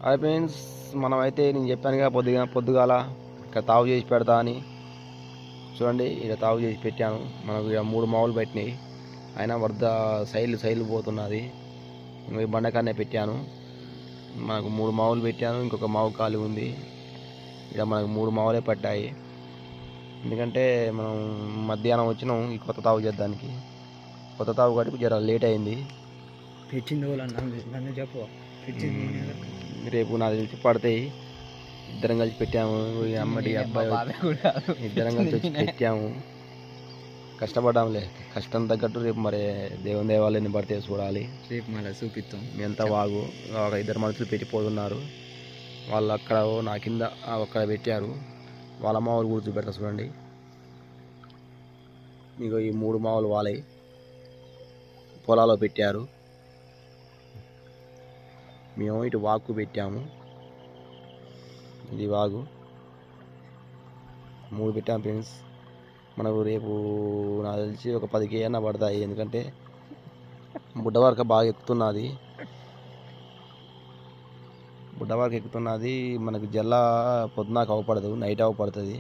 Hi friends, మనమైతే నేను చెప్పానుగా పొద్దుగాల ఇక్కడ తావు చేసి పెడతా అని. చూడండి, ఇక్కడ తావు చేసి పెట్టాను. మనకు ఇక 3 మావులు పెట్టినాయి. అయినా వరద సైలు పోతున్నది. ఈ బండకాన్నే పెట్టాను. మనకు 3 మావులు పెట్టాను, ఇంకొక మావు ఖాళీ ఉంది. ఇక మనకు 3 మావులే పట్టాయి. ఎందుకంటే మనం మధ్యాహ్నం వచ్చినాం ఈ కొత్త తావు చేద్దానికి. కొత్త తావు కాబట్టి జర లేట్ అయింది. నన్ను చెప్పు. రేపు నాకు తెలిసి పడతాయి. ఇద్దరం కలిసి పెట్టాము. అమ్మడి అబ్బాయి ఇద్దరం కలిసి వచ్చి పెట్టాము. కష్టపడ్డాంలే, కష్టం తగ్గట్టు రేపు మరి దేవుని దేవాలయం ఎన్ని పడితే చూడాలి. రేపు మళ్ళీ చూపిస్తాం. మీ అంతా వాగు ఒక 2 మనుషులు పెట్టిపోతున్నారు. వాళ్ళు అక్కడ నా కింద అక్కడ పెట్టారు. వాళ్ళ మావులు కూడా చూపెడతా చూడండి. మీకు ఈ 3 మావులు వాళ్ళై పొలాల్లో పెట్టారు. మేము ఇటు వాగు పెట్టాము. ఇది వాగు 3 పెట్టాము ఫ్రెండ్స్. మనకు రేపు నాకు తెలిసి ఒక 10 కేజీ పడతాయి. ఎందుకంటే బుడ్డవారక బాగా ఎక్కుతున్నది. బుడ్డవారక ఎక్కుతున్నది. మనకు జల్ల పొద్దునాక అవపడదు, నైట్ అవపడుతుంది.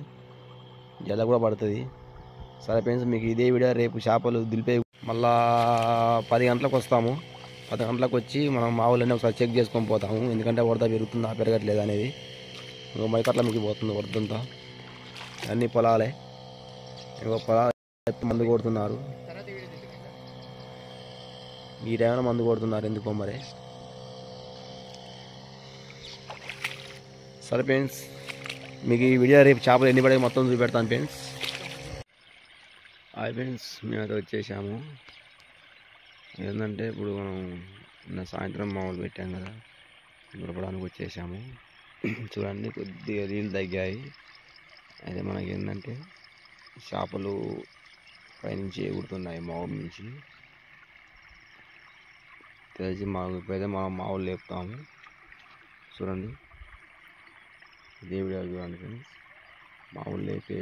జల్ల కూడా పడుతుంది. సరే ఫ్రెండ్స్, మీకు ఇదే వీడియో. రేపు చేపలు దిలిపే మళ్ళా 10 గంటలకు వస్తాము. 10 గంటలకు వచ్చి మనం మావులన్నీ ఒకసారి చెక్ చేసుకొని పోతాము. ఎందుకంటే వరద పెరుగుతుందా పెరగట్లేదు అనేది. ఇంకో మైకట్ల మీకు పోతుంది వరదంతా. అన్ని పొలాలే. ఇంకో పొలాలు మందు కొడుతున్నారు. ఈ టైంలో మందు కొడుతున్నారు ఎందుకో మరి. సరే ఫ్రెండ్స్, మీకు ఈ వీడియో రేపు చేపలు ఎన్ని పడే మొత్తం చూపెడతాను ఫ్రెండ్స్. హాయ్ ఫ్రెండ్స్, మేమైతే వచ్చేసాము. ఏంటంటే ఇప్పుడు మనం సాయంత్రం మామూలు పెట్టాం కదా, దొరకడానికి వచ్చేసాము. చూడండి, కొద్దిగా నీళ్ళు తగ్గాయి. అయితే మనకి ఏంటంటే చేపలు పైనుంచి ఎగురుతున్నాయి మామూలు నుంచి. తెలిసి మాకు ఇప్పుడైతే మామూలు లేపుతాము. చూడండి, ఇదే వీడియో చూడండి ఫ్రెండ్స్. మామూలు లేపే